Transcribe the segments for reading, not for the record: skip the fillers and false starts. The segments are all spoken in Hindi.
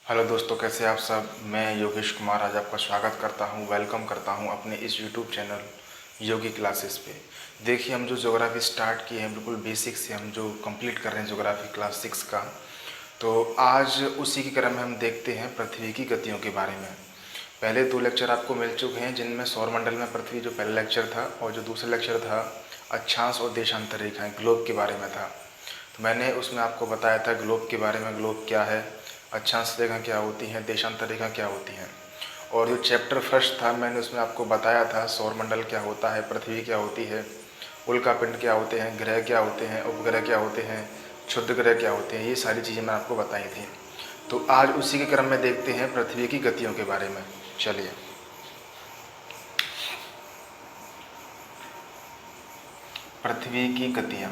हेलो दोस्तों, कैसे आप सब। मैं योगेश कुमार आज आपका स्वागत करता हूं, वेलकम करता हूं अपने इस यूट्यूब चैनल योगी क्लासेस पे। देखिए, हम जो ज्योग्राफी स्टार्ट किए हैं बिल्कुल बेसिक से, हम जो कंप्लीट कर रहे हैं ज्योग्राफी क्लास 6 का, तो आज उसी के क्रम में हम देखते हैं पृथ्वी की गतियों के बारे में। पहले 2 लेक्चर आपको मिल चुके हैं, जिनमें सौरमंडल में पृथ्वी जो पहला लेक्चर था, और जो दूसरा लेक्चर था अक्षांश और देशांतर रेखाएँ ग्लोब के बारे में था। तो मैंने उसमें आपको बताया था ग्लोब के बारे में, ग्लोब क्या है, अक्षांश रेखा क्या होती हैं, देशांतर रेखा क्या होती हैं। और जो चैप्टर फर्स्ट था, मैंने उसमें आपको बताया था सौरमंडल क्या होता है, पृथ्वी क्या होती है, उल्कापिंड क्या होते हैं, ग्रह क्या होते हैं, उपग्रह क्या होते हैं, क्षुद्र ग्रह क्या होते हैं, ये सारी चीज़ें मैं आपको बताई थी। तो आज उसी के क्रम में देखते हैं पृथ्वी की गतियों के बारे में। चलिए, पृथ्वी की गतियाँ,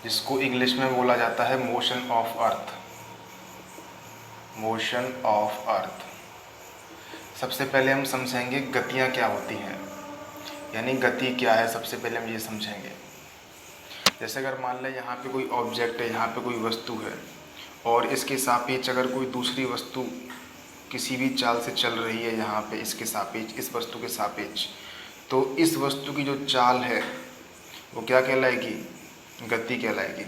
जिसको इंग्लिश में बोला जाता है motion of earth. Motion of earth. सबसे पहले हम समझेंगे गतियाँ क्या होती हैं, यानी गति क्या है, सबसे पहले हम ये समझेंगे। जैसे अगर मान लें यहाँ पे कोई ऑब्जेक्ट है, यहाँ पे कोई वस्तु है, और इसके सापेक्ष अगर कोई दूसरी वस्तु किसी भी चाल से चल रही है, यहाँ पे इसके सापेक्ष, इस वस्तु के सापेक्ष, तो इस वस्तु की जो चाल है वो क्या कहलाएगी, गति कहलाएगी।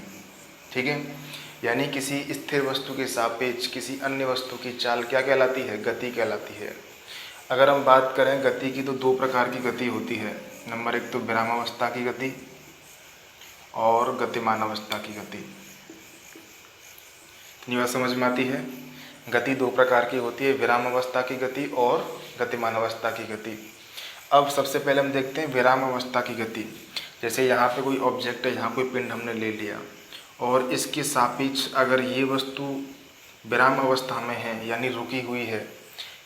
ठीक है, यानी किसी स्थिर वस्तु के सापेक्ष किसी अन्य वस्तु की चाल क्या कहलाती है, गति कहलाती है। अगर हम बात करें गति की, तो 2 प्रकार की गति होती है। नंबर 1 तो विरामावस्था की गति और गतिमान अवस्था की गति। ये बात समझ में आती है। गति 2 प्रकार की होती है, विराम अवस्था की गति और गतिमान अवस्था की गति। अब सबसे पहले हम देखते हैं विराम अवस्था की गति। जैसे यहाँ पे कोई ऑब्जेक्ट है, यहाँ कोई पिंड हमने ले लिया, और इसके सापेक्ष अगर ये वस्तु विराम अवस्था में है, यानी रुकी हुई है,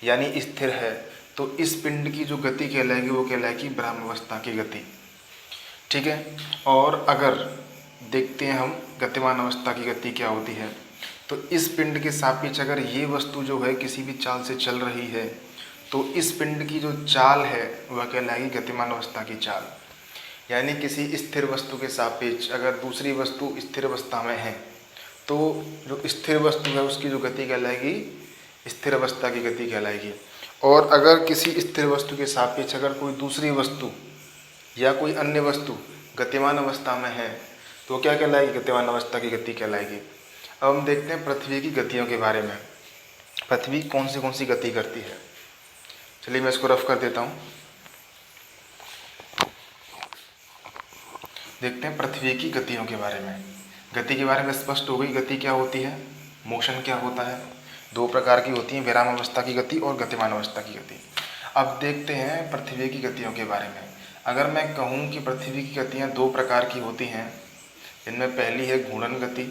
यानी स्थिर है, तो इस पिंड की जो गति कहलाएगी वो कहलाएगी विराम अवस्था की गति। ठीक है, और अगर देखते हैं हम गतिमान अवस्था की गति क्या होती है, तो इस पिंड के सापेक्ष अगर ये वस्तु जो है किसी भी चाल से चल रही है, तो इस पिंड की जो चाल है वह कहलाएगी गतिमान अवस्था की चाल। यानी किसी स्थिर वस्तु के सापेक्ष अगर दूसरी वस्तु स्थिर अवस्था में है, तो जो स्थिर वस्तु है उसकी जो गति कहलाएगी स्थिर अवस्था की गति कहलाएगी। और अगर किसी स्थिर वस्तु के सापेक्ष अगर कोई दूसरी वस्तु या कोई अन्य वस्तु गतिमान अवस्था में है, तो क्या कहलाएगी, गतिमान अवस्था की गति कहलाएगी। अब हम देखते हैं पृथ्वी की गतियों के बारे में। पृथ्वी कौन सी गति करती है। चलिए मैं इसको रफ कर देता हूँ। देखते हैं पृथ्वी की गतियों के बारे में। गति के बारे में स्पष्ट हो गई, गति क्या होती है, मोशन क्या होता है। 2 प्रकार की होती हैं, विराम अवस्था की गति और गतिमान अवस्था की गति। अब देखते हैं पृथ्वी की गतियों के बारे में। अगर मैं कहूँ कि पृथ्वी की गतियाँ 2 प्रकार की होती हैं, इनमें पहली है घूर्णन गति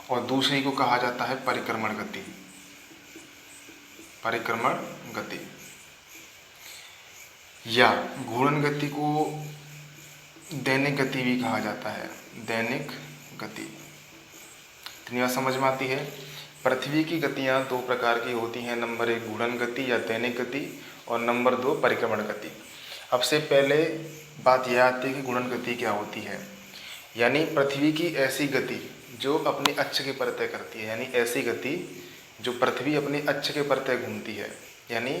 और दूसरी को कहा जाता है परिक्रमण गति। परिक्रमण गति या घूर्णन गति को दैनिक गति भी कहा जाता है, दैनिक गति। इतनी बात समझ में आती है। पृथ्वी की गतियाँ 2 प्रकार की होती हैं, नंबर 1 घूर्णन गति या दैनिक गति, और नंबर 2 परिक्रमण गति। अब से पहले बात यह आती है कि घूर्णन गति क्या होती है। यानी पृथ्वी की ऐसी गति जो अपने अक्ष के परतः करती है, यानी ऐसी गति जो पृथ्वी अपने अक्ष के परतः घूमती है। यानी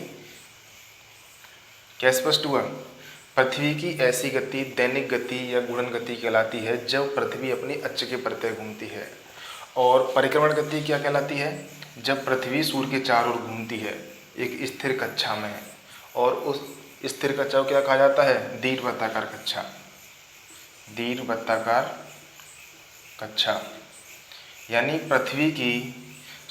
क्या स्पष्ट हुआ, पृथ्वी की ऐसी गति दैनिक गति या घूर्णन गति कहलाती है जब पृथ्वी अपने अक्ष के परतः घूमती है। और परिक्रमण गति क्या कहलाती है, जब पृथ्वी सूर्य के चारों ओर घूमती है एक स्थिर कक्षा में, और उस स्थिर कक्षा को क्या कहा जाता है, दीर्घवृत्ताकार कक्षा। दीर्घवृत्ताकार कक्षा यानी पृथ्वी की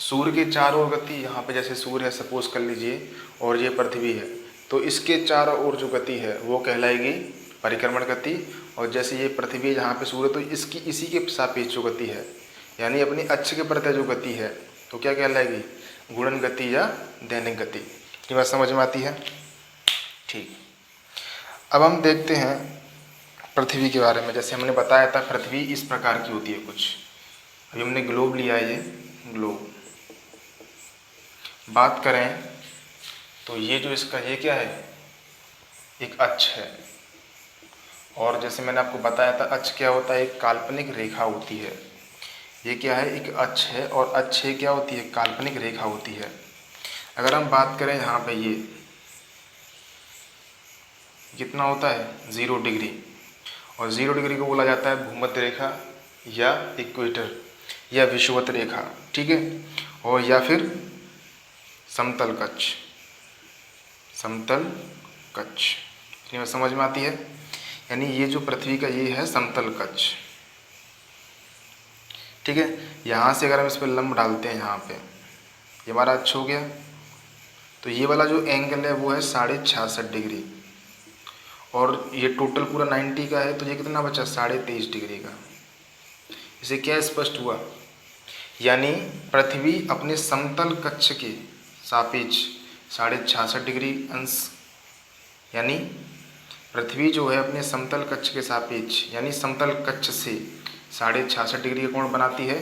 सूर्य के चारों ओर गति, यहाँ पे जैसे सूर्य है सपोज कर लीजिए, और ये पृथ्वी है, तो इसके चारों ओर जो गति है वो कहलाएगी परिक्रमण गति। और जैसे ये पृथ्वी है, यहाँ पे सूर्य, तो इसकी इसी के सापेक्ष जो गति है, यानी अपनी अक्ष के प्रति जो गति है, तो क्या कहलाएगी, घूर्णन गति या दैनिक गति। ये बात समझ में आती है। ठीक, अब हम देखते हैं पृथ्वी के बारे में। जैसे हमने बताया था पृथ्वी इस प्रकार की होती है कुछ। अभी हमने ग्लोब लिया है, ये ग्लोब। बात करें तो ये जो इसका ये क्या है, एक अक्ष है। और जैसे मैंने आपको बताया था अक्ष क्या होता है, एक काल्पनिक रेखा होती है। ये क्या है, एक अक्ष है, और अक्ष क्या होती है, काल्पनिक रेखा होती है। अगर हम बात करें यहाँ पे ये कितना होता है 0 डिग्री, और 0 डिग्री को बोला जाता है भूमध्य रेखा या इक्वेटर या विषुवत रेखा, ठीक है, और या फिर समतल कक्ष, समतल कक्ष, इतनी बात समझ में आती है। यानी ये जो पृथ्वी का ये है समतल कक्ष, ठीक है। यहाँ से अगर हम इस पर लंब डालते हैं, यहाँ पे ये हमारा अक्ष हो गया, तो ये वाला जो एंगल है वो है 66.5 डिग्री, और ये टोटल पूरा 90 का है, तो ये कितना बचा 23.5 डिग्री का। इसे क्या स्पष्ट हुआ, यानी पृथ्वी अपने समतल कक्ष के सापेक्ष 66.5 डिग्री अंश, यानी पृथ्वी जो है अपने समतल कक्ष के सापेक्ष यानी समतल कक्ष से 66.5 डिग्री का कोण बनाती है,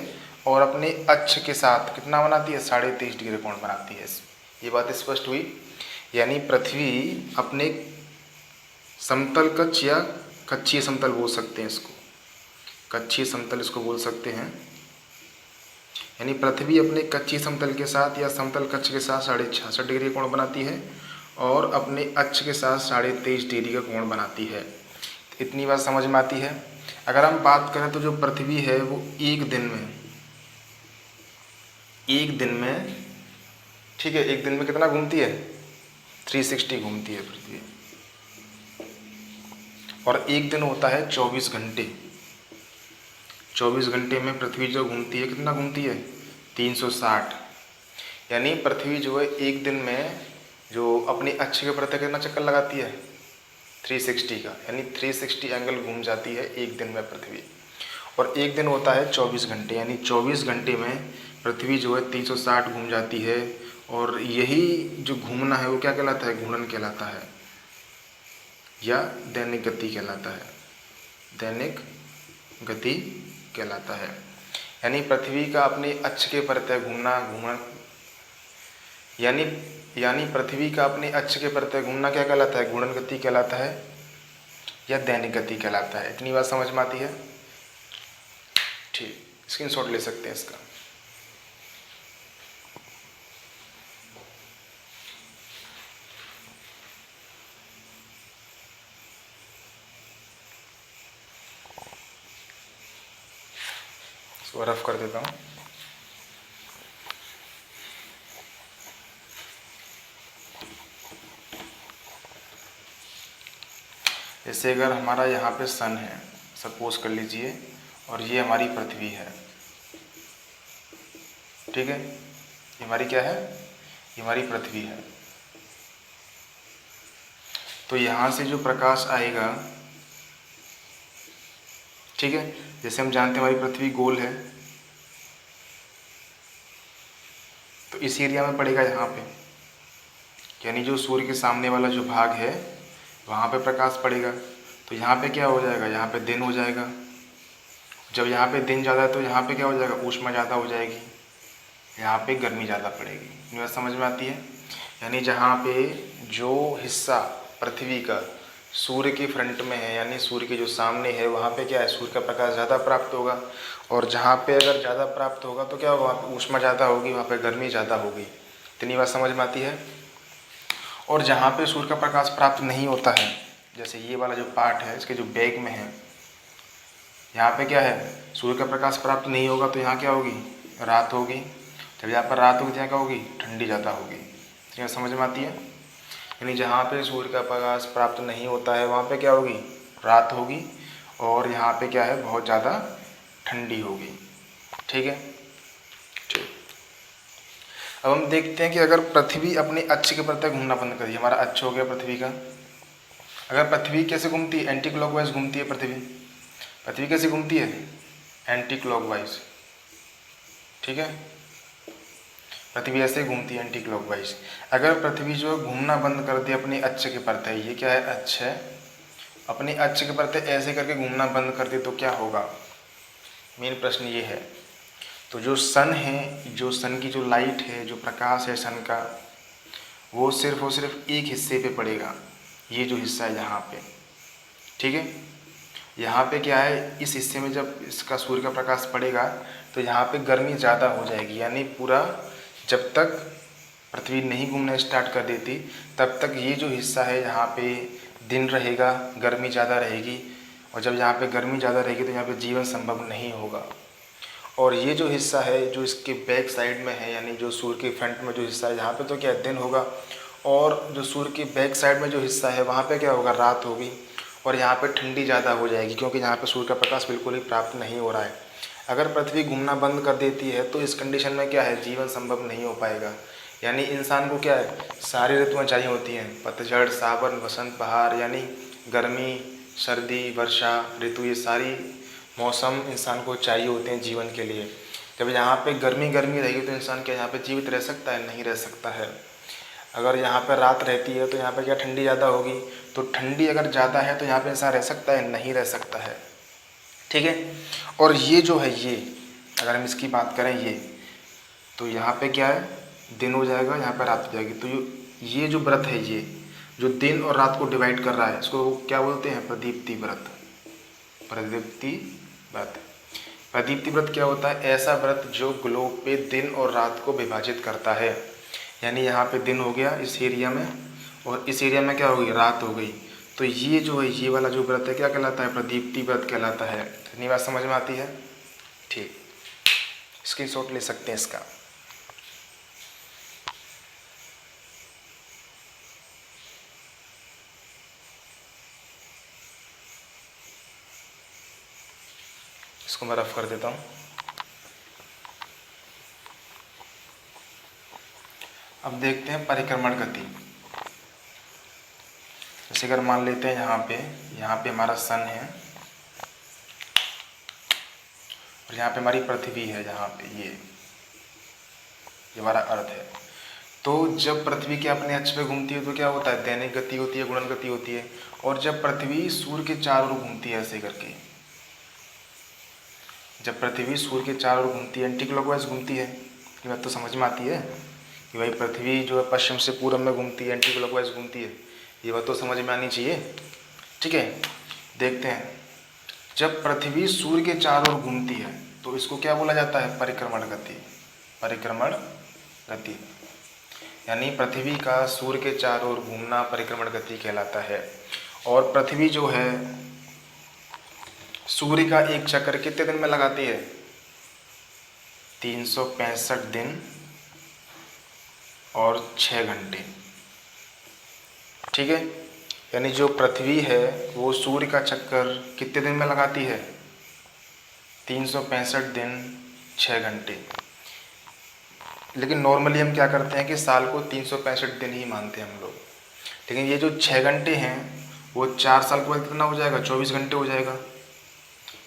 और अपने अक्ष के साथ कितना बनाती है 23.5 डिग्री कोण बनाती है। ये बात स्पष्ट हुई। यानी पृथ्वी अपने समतल कक्ष या कक्षीय समतल बोल सकते हैं इसको, कक्षीय समतल इसको बोल सकते हैं। यानी पृथ्वी अपने कक्षीय समतल के साथ या समतल कक्ष के साथ 66.5 डिग्री का कोण बनाती है, और अपने अक्ष के साथ 23.5 डिग्री का कोण बनाती है। इतनी बात समझ में आती है। अगर हम बात करें तो जो पृथ्वी है वो एक दिन में ठीक है, एक दिन में कितना घूमती है 360 घूमती है पृथ्वी, और एक दिन होता है 24 घंटे। 24 घंटे में पृथ्वी जो घूमती है कितना घूमती है 360। यानी पृथ्वी जो है एक दिन में जो अपनी अक्ष के प्रति कितना चक्कर लगाती है 360 का, यानी 360 एंगल घूम जाती है एक दिन में पृथ्वी। और एक दिन होता है 24 घंटे, यानी 24 घंटे में पृथ्वी जो है 360 घूम जाती है। और यही जो घूमना है वो क्या कहलाता है, घूर्णन कहलाता है, या दैनिक गति कहलाता है, दैनिक गति कहलाता है। यानी पृथ्वी का अपने अक्ष के प्रति घूमना यानी पृथ्वी का अपने अक्ष के प्रति घूमना क्या कहलाता है, घूर्णन गति कहलाता है, या दैनिक गति कहलाता है। इतनी बात समझ में आती है। ठीक, स्क्रीनशॉट ले सकते हैं इसका। इसको रफ कर देता हूँ। जैसे अगर हमारा यहाँ पे सन है, सपोज कर लीजिए, और ये हमारी पृथ्वी है, ठीक है, ये हमारी क्या है, ये हमारी पृथ्वी है। तो यहाँ से जो प्रकाश आएगा, ठीक है, जैसे हम जानते हैं हमारी पृथ्वी गोल है, तो इस एरिया में पड़ेगा यहाँ पे, यानी जो सूर्य के सामने वाला जो भाग है वहाँ पे प्रकाश पड़ेगा। तो यहाँ पे क्या हो जाएगा, यहाँ पे दिन हो जाएगा। जब यहाँ पे दिन ज़्यादा है तो यहाँ पे क्या हो जाएगा, ऊष्मा ज़्यादा हो जाएगी, यहाँ पे गर्मी ज़्यादा पड़ेगी। बात समझ में आती है। यानी जहाँ पे जो हिस्सा पृथ्वी का सूर्य के फ्रंट में है, यानी सूर्य के जो सामने है, वहाँ पे क्या है, सूर्य का प्रकाश ज़्यादा प्राप्त होगा। और जहाँ पे अगर ज़्यादा प्राप्त होगा तो क्या होगा, वहाँ पे ऊष्मा ज़्यादा होगी, वहाँ पे गर्मी ज़्यादा होगी। इतनी बात समझ में आती है। और जहाँ पे सूर्य का प्रकाश प्राप्त नहीं होता है, जैसे ये वाला जो पार्ट है इसके जो बैक में है, यहाँ पे क्या है, सूर्य का प्रकाश प्राप्त नहीं होगा, तो यहाँ क्या होगी, रात होगी। जब यहाँ पर रात होगी तो यहाँ क्या होगी, ठंडी ज़्यादा होगी। तो समझ में आती है। यानी जहाँ पे सूर्य का प्रकाश प्राप्त नहीं होता है वहाँ पे क्या होगी, रात होगी, और यहाँ पे क्या है, बहुत ज़्यादा ठंडी होगी। ठीक है, ठीक। अब हम देखते हैं कि अगर पृथ्वी अपने अक्ष के प्रति घूमना बंद कर दिए, हमारा अक्ष हो गया पृथ्वी का। अगर पृथ्वी कैसे घूमती है, एंटी क्लॉकवाइज घूमती है पृथ्वी कैसे घूमती है, एंटी क्लॉकवाइज। ठीक है, पृथ्वी ऐसे घूमती है एंटी क्लॉकवाइज। अगर पृथ्वी जो घूमना बंद कर दे अपने अक्ष के प्रति, ये क्या है, अक्ष है, अपने अक्ष के प्रति ऐसे करके घूमना बंद कर दे तो क्या होगा, मेन प्रश्न ये है। तो जो सन है, जो सन की जो लाइट है, जो प्रकाश है सन का, वो सिर्फ और सिर्फ एक हिस्से पे पड़ेगा, ये जो हिस्सा है यहाँ पे। ठीक है, यहाँ पे क्या है, इस हिस्से में जब इसका सूर्य का प्रकाश पड़ेगा तो यहाँ पे गर्मी ज़्यादा हो जाएगी, यानी पूरा जब तक पृथ्वी नहीं घूमना स्टार्ट कर देती तब तक ये जो हिस्सा है यहाँ पे दिन रहेगा, गर्मी ज़्यादा रहेगी, और जब यहाँ पे गर्मी ज़्यादा रहेगी तो यहाँ पे जीवन संभव नहीं होगा। और ये जो हिस्सा है जो इसके बैक साइड में है, यानी जो सूर्य के फ्रंट में जो हिस्सा है यहाँ पे तो क्या दिन होगा, और जो सूर्य के बैक साइड में जो हिस्सा है वहाँ पे क्या होगा, रात होगी, और यहाँ पे ठंडी ज़्यादा हो जाएगी क्योंकि यहाँ पे सूर्य का प्रकाश बिल्कुल ही प्राप्त नहीं हो रहा है। अगर पृथ्वी घूमना बंद कर देती है तो इस कंडीशन में क्या है, जीवन संभव नहीं हो पाएगा। यानी इंसान को क्या है, सारी ऋतुएँ चाहिए होती हैं, पतझड़, सावन, वसंत, बहार, यानी गर्मी, सर्दी, वर्षा ऋतु, ये सारी मौसम इंसान को चाहिए होते हैं जीवन के लिए। जब यहाँ पे गर्मी रहेगी तो इंसान क्या यहाँ पे जीवित रह सकता है, नहीं रह सकता है। अगर यहाँ पर रात रहती है तो यहाँ पे क्या ठंडी ज़्यादा होगी, तो ठंडी अगर ज़्यादा है तो यहाँ पे इंसान रह सकता है, नहीं रह सकता है। ठीक है। और ये जो है, ये अगर हम इसकी बात करें ये, तो यहाँ पे क्या है, दिन हो जाएगा, यहाँ पर रात हो जाएगी। तो ये जो व्रत है, ये जो दिन और रात को डिवाइड कर रहा है, इसको क्या बोलते हैं, प्रदीप्ति व्रत। प्रदीप्ति व्रत, प्रदीप्ति व्रत क्या होता है, ऐसा व्रत जो ग्लोब पे दिन और रात को विभाजित करता है। यानी यहाँ पे दिन हो गया इस एरिया में, और इस एरिया में क्या हो गई, रात हो गई। तो ये जो है, ये वाला जो व्रत है क्या कहलाता है, प्रदीप्ति व्रत कहलाता है। इतनी बात समझ में आती है? ठीक, स्क्रीनशॉट ले सकते हैं इसका। इसको मैं रफ कर देता हूँ। अब देखते हैं परिक्रमण गति। जैसे अगर मान लेते हैं यहाँ पे हमारा सन है, और यहाँ पे हमारी पृथ्वी है, यहाँ पे ये हमारा अर्थ है। तो जब पृथ्वी के अपने अक्ष पे घूमती है तो क्या होता है, दैनिक गति होती है, गुणन गति होती है। और जब पृथ्वी सूर्य के चारों ओर घूमती है ऐसे करके, जब पृथ्वी सूर्य के चारों ओर घूमती है, एंटी क्लॉकवाइज घूमती है, ये बात तो समझ में आती है कि भाई पृथ्वी जो है पश्चिम से पूर्व में घूमती है, एंटी क्लॉकवाइज घूमती है, ये बात तो समझ में आनी चाहिए। ठीक है, देखते हैं। जब पृथ्वी सूर्य के चारों ओर घूमती है तो इसको क्या बोला जाता है, परिक्रमण गति। परिक्रमण गति यानी पृथ्वी का सूर्य के चारों ओर घूमना परिक्रमण गति कहलाता है। और पृथ्वी जो है सूर्य का एक चक्कर कितने दिन में लगाती है, 365 दिन और 6 घंटे। ठीक है, यानी जो पृथ्वी है वो सूर्य का चक्कर कितने दिन में लगाती है, 365 दिन 6 घंटे। लेकिन नॉर्मली हम क्या करते हैं कि साल को 365 दिन ही मानते हैं हम लोग। लेकिन ये जो 6 घंटे हैं वो 4 साल के बाद कितना हो जाएगा, 24 घंटे हो जाएगा।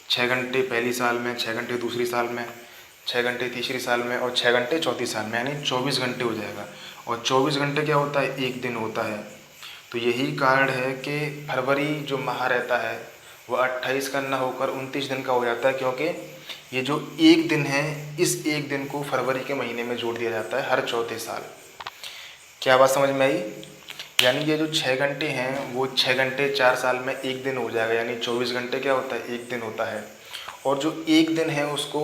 6 घंटे पहली साल में, 6 घंटे दूसरी साल में, 6 घंटे तीसरी साल में, और 6 घंटे चौथी साल में, यानी 24 घंटे हो जाएगा। और 24 घंटे क्या होता है, एक दिन होता है। तो यही कारण है कि फरवरी जो माह रहता है वो 28 का न होकर 29 दिन का हो जाता है, क्योंकि ये जो एक दिन है, इस एक दिन को फरवरी के महीने में जोड़ दिया जाता है हर चौथे साल। क्या बात समझ में आई? यानी ये जो 6 घंटे हैं वो 6 घंटे 4 साल में एक दिन हो जाएगा, यानी 24 घंटे क्या होता है, एक दिन होता है। और जो एक दिन है उसको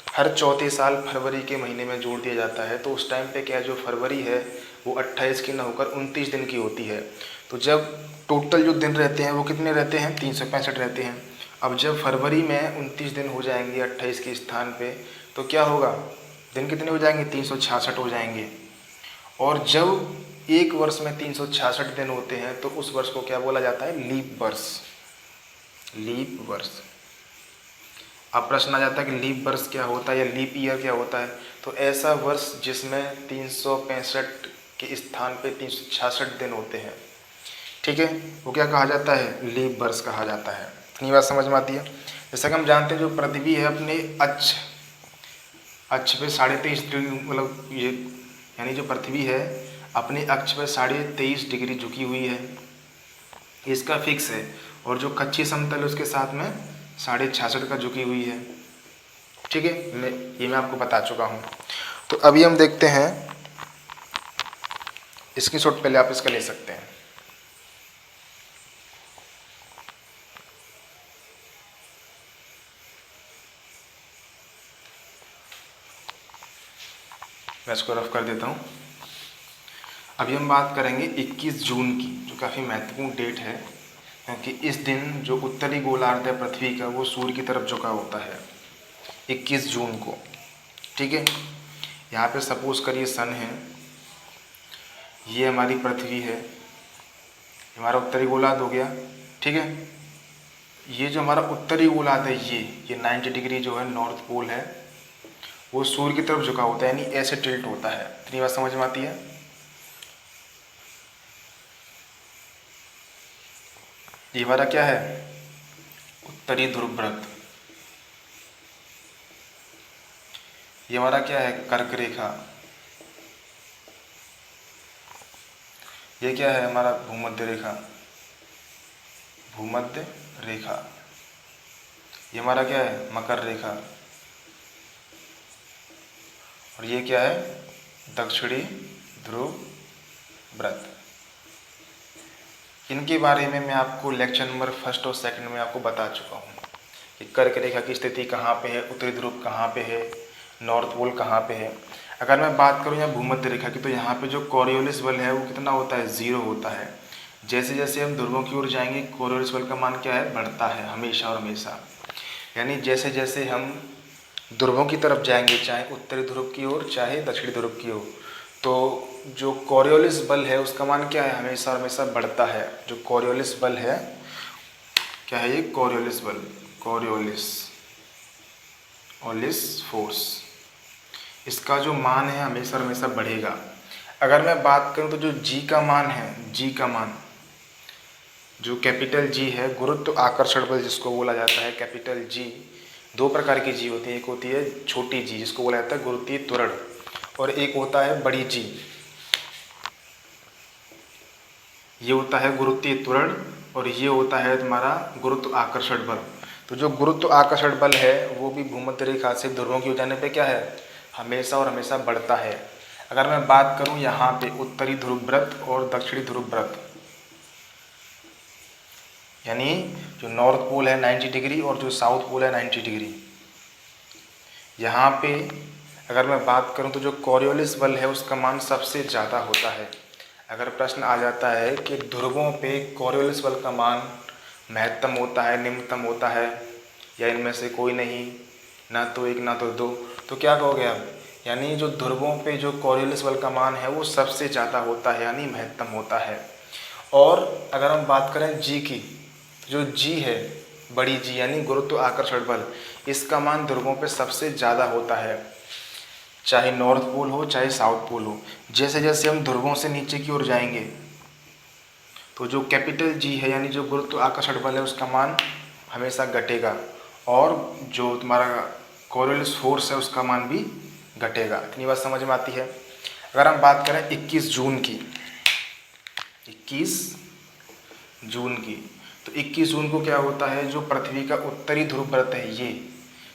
हर चौथे साल फरवरी के महीने में जोड़ दिया जाता है। तो उस टाइम पे क्या, जो फरवरी है वो 28 की न होकर 29 दिन की होती है। तो जब टोटल जो दिन रहते हैं वो कितने रहते हैं, 365 रहते हैं। अब जब फरवरी में 29 दिन हो जाएंगे 28 के स्थान पे, तो क्या होगा, दिन कितने हो जाएंगे, 366 हो जाएंगे। और जब एक वर्ष में 366 दिन होते हैं तो उस वर्ष को क्या बोला जाता है, लीप वर्ष। लीप वर्ष। अब प्रश्न आ जाता है कि लीप वर्ष क्या होता है या लीप ईयर क्या होता है। तो ऐसा वर्ष जिसमें 365 के स्थान पे 366 दिन होते हैं, ठीक है, वो क्या कहा जाता है, लीप वर्ष कहा जाता है। इतनी बात समझ में आती है? जैसा कि हम जानते हैं जो पृथ्वी है अपने अक्ष पे 23.5 डिग्री, मतलब ये यानी जो पृथ्वी है अपने अक्ष पे 23.5 डिग्री झुकी हुई है, इसका फिक्स है। और जो कच्ची समतल है उसके साथ में 66.5 का झुकी हुई है। ठीक है, मैं आपको बता चुका हूँ। तो अभी हम देखते हैं, स्क्रीनशॉट पहले आप इसका ले सकते हैं। मैं इसको रफ कर देता हूँ। अभी हम बात करेंगे 21 जून की, जो काफ़ी महत्वपूर्ण डेट है, क्योंकि इस दिन जो उत्तरी गोलार्ध है पृथ्वी का वो सूर्य की तरफ झुका होता है 21 जून को। ठीक है, यहाँ पे सपोज करिए सन है, ये हमारी पृथ्वी है, हमारा उत्तरी गोलार्ध हो गया। ठीक है, ये जो हमारा उत्तरी गोलार्ध है ये 90 डिग्री जो है नॉर्थ पोल है, वो सूर्य की तरफ झुका होता है, यानी ऐसे टिल्ट होता है। इतनी बात समझ में आती है। ये हमारा क्या है, उत्तरी ध्रुव व्रत। ये हमारा क्या है, कर्क रेखा। ये क्या है, हमारा भूमध्य रेखा, भूमध्य रेखा। ये हमारा क्या है, मकर रेखा। और ये क्या है, दक्षिणी ध्रुव व्रत। इनके बारे में मैं आपको लेक्चर नंबर 1 और 2 में आपको बता चुका हूँ कि कर्क रेखा की स्थिति कहाँ पे है, उत्तरी ध्रुव कहाँ पे है, नॉर्थ पोल कहाँ पे है। अगर मैं बात करूँ यहाँ भूमध्य रेखा की, तो यहाँ पे जो कोरियोलिस बल है वो कितना होता है, 0 होता है। जैसे जैसे हम ध्रुवों की ओर जाएंगे कोरियोलिस बल का मान क्या है, बढ़ता है हमेशा और हमेशा। यानी जैसे जैसे हम ध्रुवों की तरफ जाएंगे, चाहे उत्तरी ध्रुव की ओर चाहे दक्षिणी ध्रुव की ओर, तो जो कोरियोलिस बल है उसका मान क्या है, हमेशा हमेशा बढ़ता है। जो कोरियोलिस बल है क्या है, ये कोरियोलिस बल, कोरियोलिस फोर्स, इसका जो मान है हमेशा हमेशा बढ़ेगा। अगर मैं बात करूं तो जो जी का मान है, जी का मान जो कैपिटल जी है, गुरुत्व आकर्षण बल जिसको बोला जाता है, कैपिटल जी, 2 प्रकार की जी होती है। एक होती है छोटी जी जिसको बोला जाता है गुरुत्वीय त्वरण, और एक होता है बड़ी जी, ये होता है गुरुत्वीय त्वरण, और ये होता है तुम्हारा गुरुत्व आकर्षण बल। तो जो गुरुत्व आकर्षण बल है वो भी भूमध्य रेखा से ध्रुवों की ओर जाने पे क्या है, हमेशा और हमेशा बढ़ता है। अगर मैं बात करूं यहाँ पे उत्तरी ध्रुव व्रत और दक्षिणी ध्रुव व्रत, यानी जो नॉर्थ पोल है 90 डिग्री और जो साउथ पोल है 90 डिग्री, यहाँ पे अगर मैं बात करूं तो जो कोरियोलिस बल है उसका मान सबसे ज़्यादा होता है। अगर प्रश्न आ जाता है कि ध्रुवों पे कोरियोलिस बल का मान महत्तम होता है, निम्नतम होता है, या इनमें से कोई नहीं, ना तो एक ना तो दो, तो क्या कहोगे आप, यानी जो ध्रुवों पे जो कोरियोलिस बल का मान है वो सबसे ज़्यादा होता है, यानी महत्तम होता है। और अगर हम बात करें जी की, जो जी है बड़ी जी यानी गुरुत्व आकर्षण बल, इसका मान ध्रुवों पे सबसे ज़्यादा होता है, चाहे नॉर्थ पोल हो चाहे साउथ पोल हो। जैसे जैसे हम ध्रुवों से नीचे की ओर जाएंगे तो जो कैपिटल जी है यानी जो गुरुत्व आकर्षण बल है उसका मान हमेशा घटेगा, और जो तुम्हारा कोरियोलिस फोर्स है उसका मान भी घटेगा। इतनी बात समझ में आती है। अगर हम बात करें 21 जून की, 21 जून की, तो 21 जून को क्या होता है, जो पृथ्वी का उत्तरी ध्रुव व्रत है ये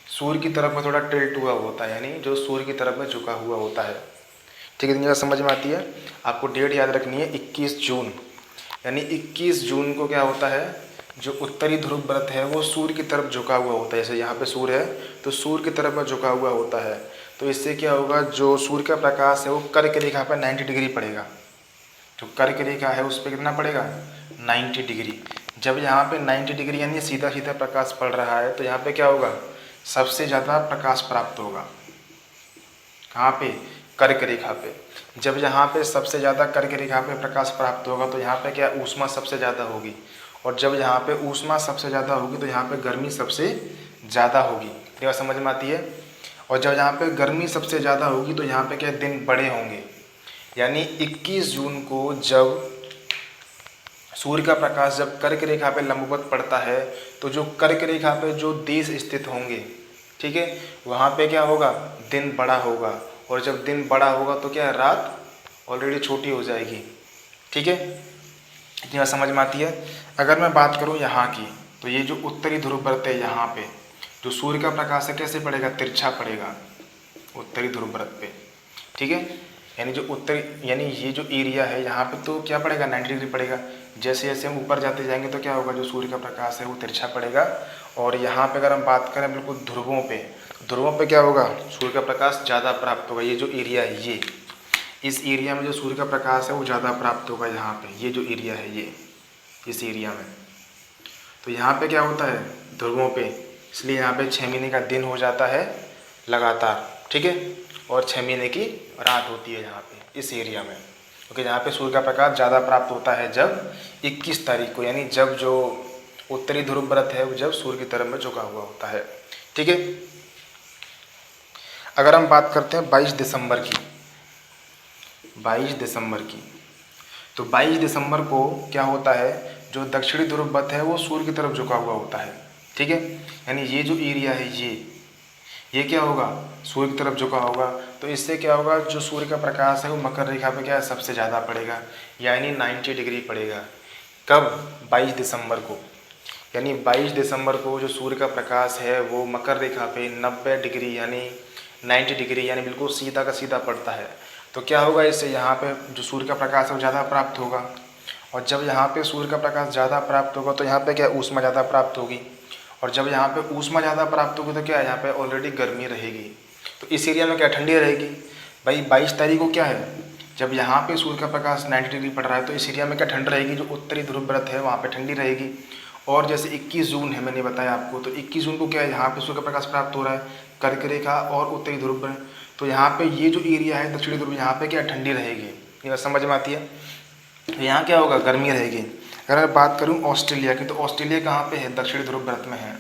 सूर्य की तरफ में थोड़ा टिल्ट हुआ होता है, यानी जो सूर्य की तरफ में झुका हुआ होता है। ठीक है, इतनी बात समझ में आती है। आपको डेट याद रखनी है 21 जून, यानी 21 जून को क्या होता है, जो उत्तरी ध्रुव व्रत है वो सूर्य की तरफ झुका हुआ होता है। जैसे यहाँ पे सूर्य है तो सूर्य की तरफ में झुका हुआ होता है, तो इससे क्या होगा, जो सूर्य का प्रकाश है वो कर्क रेखा पर 90 डिग्री पड़ेगा। जो कर्क रेखा है उस पर कितना पड़ेगा, 90 डिग्री। जब यहाँ पे 90 डिग्री यानी सीधा सीधा प्रकाश पड़ रहा है तो यहाँ पे क्या होगा, सबसे ज़्यादा प्रकाश प्राप्त होगा। कहाँ पे, कर्क रेखा पे। जब यहाँ पे सबसे ज़्यादा कर्क रेखा पे प्रकाश प्राप्त होगा तो यहाँ पे क्या, ऊष्मा सबसे ज़्यादा होगी, और जब यहाँ पे ऊष्मा सबसे ज़्यादा होगी तो यहाँ पे गर्मी सबसे ज़्यादा होगी। ये बात समझ में आती है। और जब यहाँ पे गर्मी सबसे ज़्यादा होगी तो यहाँ पे क्या, दिन बड़े होंगे। यानी 21 जून को जब सूर्य का प्रकाश जब कर्क रेखा पे लंबवत पड़ता है तो जो कर्क रेखा पे जो देश स्थित होंगे, ठीक है, वहाँ पे क्या होगा, दिन बड़ा होगा, और जब दिन बड़ा होगा तो क्या है, रात ऑलरेडी छोटी हो जाएगी। ठीक है, इतनी बात समझ में आती है। अगर मैं बात करूँ यहाँ की, तो ये जो उत्तरी ध्रुव व्रत है यहाँ पे जो सूर्य का प्रकाश है कैसे पड़ेगा, तिरछा पड़ेगा उत्तरी ध्रुव व्रत पे। ठीक है, यानी जो उत्तरी यानी ये जो एरिया है यहाँ पे तो क्या पड़ेगा, 90 डिग्री पड़ेगा। जैसे जैसे हम ऊपर जाते जाएंगे तो क्या होगा, जो सूर्य का प्रकाश है वो तिरछा पड़ेगा। और यहाँ पे अगर हम बात करें बिल्कुल ध्रुवों पे, ध्रुवों पे क्या होगा, सूर्य का प्रकाश ज़्यादा प्राप्त होगा। ये जो एरिया है, ये इस एरिया में जो सूर्य का प्रकाश है वो ज़्यादा प्राप्त होगा। यहाँ पे ये जो एरिया है, ये इस एरिया में, तो यहाँ पे क्या होता है ध्रुवों पे, इसलिए यहाँ पे 6 महीने का दिन हो जाता है लगातार, ठीक है, और 6 महीने की रात होती है यहाँ पे इस एरिया में, क्योंकि यहाँ पे सूर्य का प्रकाश ज़्यादा प्राप्त होता है जब 21 तारीख को, यानी जब जो उत्तरी ध्रुव व्रत है वो जब सूर्य की तरफ में झुका हुआ होता है, ठीक है। अगर हम बात करते हैं 22 दिसंबर की, 22 दिसंबर की, तो 22 दिसंबर को क्या होता है, जो दक्षिणी ध्रुव व्रत है वो सूर्य की तरफ झुका हुआ होता है, ठीक है। यानी ये जो एरिया है, ये क्या होगा, सूर्य की तरफ झुका होगा। तो इससे क्या होगा, जो सूर्य का प्रकाश है वो मकर रेखा पे क्या है, सबसे ज़्यादा पड़ेगा, यानी 90 डिग्री पड़ेगा। कब, 22 दिसंबर को, यानी 22 दिसंबर को जो सूर्य का प्रकाश है वो मकर रेखा पे 90 डिग्री यानी 90 डिग्री यानी बिल्कुल सीधा का सीधा पड़ता है। तो क्या होगा, इससे यहाँ पे जो सूर्य का प्रकाश है वो ज़्यादा प्राप्त होगा, और जब यहाँ पे सूर्य का प्रकाश ज़्यादा प्राप्त होगा तो यहाँ पे क्या, ऊष्मा ज़्यादा प्राप्त होगी, और जब यहाँ पे ऊष्मा ज़्यादा प्राप्त होगी तो क्या है, यहाँ पे ऑलरेडी गर्मी रहेगी, तो इस एरिया में क्या ठंडी रहेगी। भाई 22 तारीख को क्या है, जब यहाँ पे सूर्य का प्रकाश 90 डिग्री पड़ रहा है तो इस एरिया में क्या ठंड रहेगी, जो उत्तरी ध्रुव व्रत है वहाँ पे ठंडी रहेगी। और जैसे 21 जून है, मैंने बताया आपको, तो 21 जून को क्या है, यहाँ पे सूर्य का प्रकाश प्राप्त हो रहा है, कर्क रेखा और उत्तरी ध्रुव व्रत, तो यहाँ पे ये जो एरिया है दक्षिणी ध्रुव, यहाँ पे क्या ठंडी रहेगी, ये बात समझ में आती है। तो यहाँ क्या होगा, गर्मी रहेगी। अगर मैं बात करूँ ऑस्ट्रेलिया की, तो ऑस्ट्रेलिया कहाँ पे है, दक्षिणी ध्रुव व्रत में है।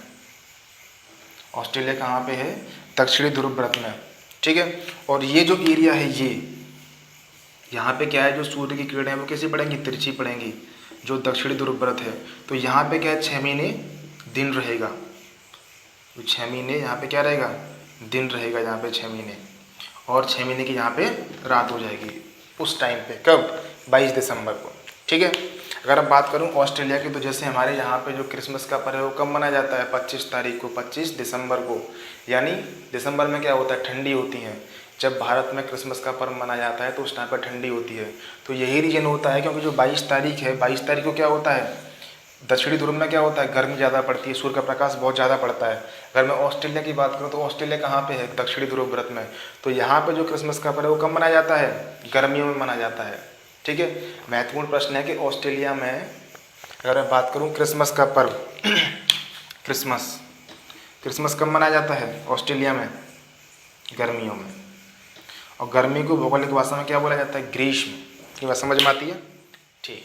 ऑस्ट्रेलिया कहाँ पे है, दक्षिणी ध्रुव व्रत में, ठीक है। और ये जो एरिया है, ये यहाँ पे क्या है, जो सूर्य की किरणें हैं वो कैसी पड़ेंगी, तिरछी पड़ेंगी, जो दक्षिणी ध्रुव व्रत है। तो यहाँ पे क्या है, 6 महीने दिन रहेगा, तो 6 महीने यहाँ पे क्या रहेगा, दिन रहेगा यहाँ पे 6 महीने, और 6 महीने की यहाँ पे रात हो जाएगी उस टाइम पे। कब, 22 दिसंबर को, ठीक है। अगर मैं बात करूँ ऑस्ट्रेलिया की, तो जैसे हमारे यहाँ पे जो क्रिसमस का पर्व है वो कब मनाया जाता है, 25 तारीख को, 25 दिसंबर को, यानी दिसंबर में क्या होता है, ठंडी होती है। जब भारत में क्रिसमस का पर्व मनाया जाता है तो उस टाइम पर ठंडी होती है। तो यही रीजन होता है, क्योंकि जो 22 तारीख है, 22 तारीख को क्या होता है, दक्षिणी ध्रुव में क्या होता है, गर्मी ज़्यादा पड़ती है, सूर्य का प्रकाश बहुत ज़्यादा पड़ता है। अगर मैं ऑस्ट्रेलिया की बात करूँ तो ऑस्ट्रेलिया कहाँ पे है, दक्षिणी ध्रुव व्रत में। तो यहाँ पे जो क्रिसमस का पर्व है वो कब मनाया जाता है, गर्मियों में मनाया जाता है, ठीक है। महत्वपूर्ण प्रश्न है कि ऑस्ट्रेलिया में अगर मैं बात करूँ क्रिसमस का पर्व क्रिसमस कब मनाया जाता है ऑस्ट्रेलिया में, गर्मियों में। और गर्मी को भौगोलिक भाषा में क्या बोला जाता है, ग्रीष्म। ये बात समझ में आती है, ठीक।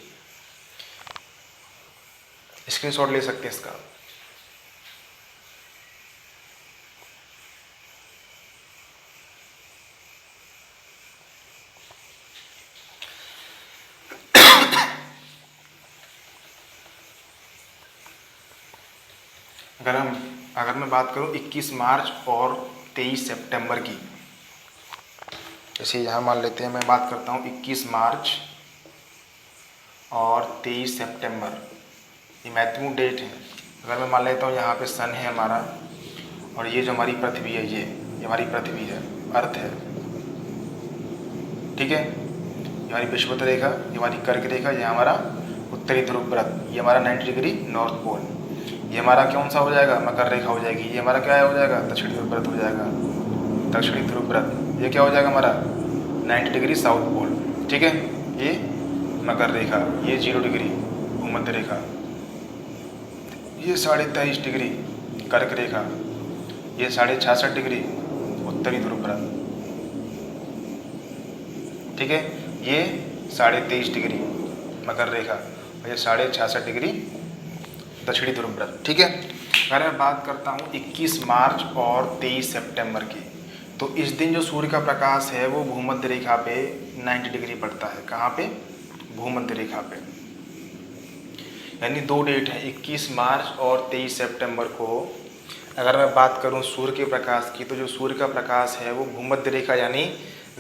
स्क्रीनशॉट ले सकते हैं इसका। अगर मैं बात करूं 21 मार्च और 23 सितंबर की, जैसे यहाँ मान लेते हैं, मैं बात करता हूँ 21 मार्च और 23 सितंबर, ये महत्वपूर्ण डेट है। अगर मैं मान लेता हूँ यहाँ पे सन है हमारा, और ये जो हमारी पृथ्वी है, ये हमारी पृथ्वी है, अर्थ है, ठीक है। ये हमारी विषुवत रेखा, ये हमारी कर्क रेखा, ये हमारा उत्तरी ध्रुव व्रत, ये हमारा 90 डिग्री नॉर्थ पोल, ये हमारा कौन सा हो जाएगा, मकर रेखा हो जाएगी, ये हमारा क्या हो जाएगा, दक्षिणी ध्रुव व्रत हो जाएगा, दक्षिणी ध्रुव व्रत। ये क्या हो जाएगा हमारा 90 डिग्री साउथ पोल, ठीक है। ये मकर रेखा, ये 0 डिग्री भूमध्य रेखा, ये 23.5 डिग्री कर्क रेखा, ये 66.5 डिग्री उत्तरी ध्रुव व्रत, ठीक है। ये 23.5 डिग्री मकर रेखा, और ये 66.5 डिग्री दक्षिणी ध्रुव व्रत, ठीक है। अगर मैं बात करता हूँ 21 मार्च और 23 सितंबर की, तो इस दिन जो सूर्य का प्रकाश है वो भूमध्य रेखा पे 90 डिग्री पड़ता है। कहाँ पे, भूमध्य रेखा पे। यानी 2 डेट है, 21 मार्च और 23 सितंबर को। अगर मैं बात करूँ सूर्य के प्रकाश की, तो जो सूर्य का प्रकाश है वो भूमध्य रेखा यानी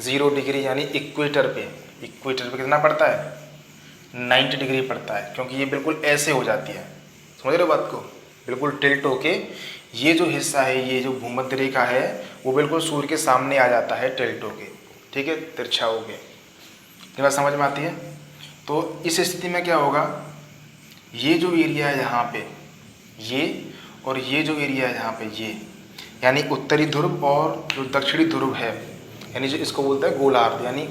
0 डिग्री यानी इक्वेटर पे कितना पड़ता है, 90 डिग्री पड़ता है, क्योंकि ये बिल्कुल ऐसे हो जाती है, समझ रहे हो बात को, बिल्कुल टिल्ट होके ये जो हिस्सा है, ये जो भूमध्य रेखा है वो बिल्कुल सूर्य के सामने आ जाता है टिल्ट होके, ठीक है, तिरछा होके। ये बात समझ में आती है। तो इस स्थिति में क्या होगा, ये जो एरिया है यहाँ पे, ये और ये जो एरिया है यहाँ पे, यानी उत्तरी ध्रुव और जो दक्षिणी ध्रुव है, यानी जो इसको बोलते हैं गोलार्ध, यानी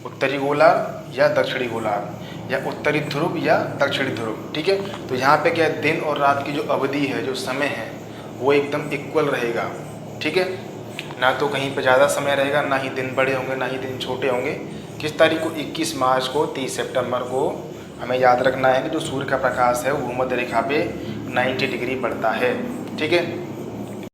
उत्तरी गोलार्ध या दक्षिणी गोलार्ध, या उत्तरी ध्रुव या दक्षिणी ध्रुव। ठीक है, तो यहाँ पे क्या है, दिन और रात की जो अवधि है, जो समय है, वो एकदम इक्वल रहेगा। ठीक है, ना तो कहीं पे ज़्यादा समय रहेगा, ना ही दिन बड़े होंगे, ना ही दिन छोटे होंगे। किस तारीख को, 21 मार्च को 30 सितंबर को हमें याद रखना है कि जो सूर्य का प्रकाश है वो भूमध्य रेखा पे 90 डिग्री पड़ता है। ठीक है,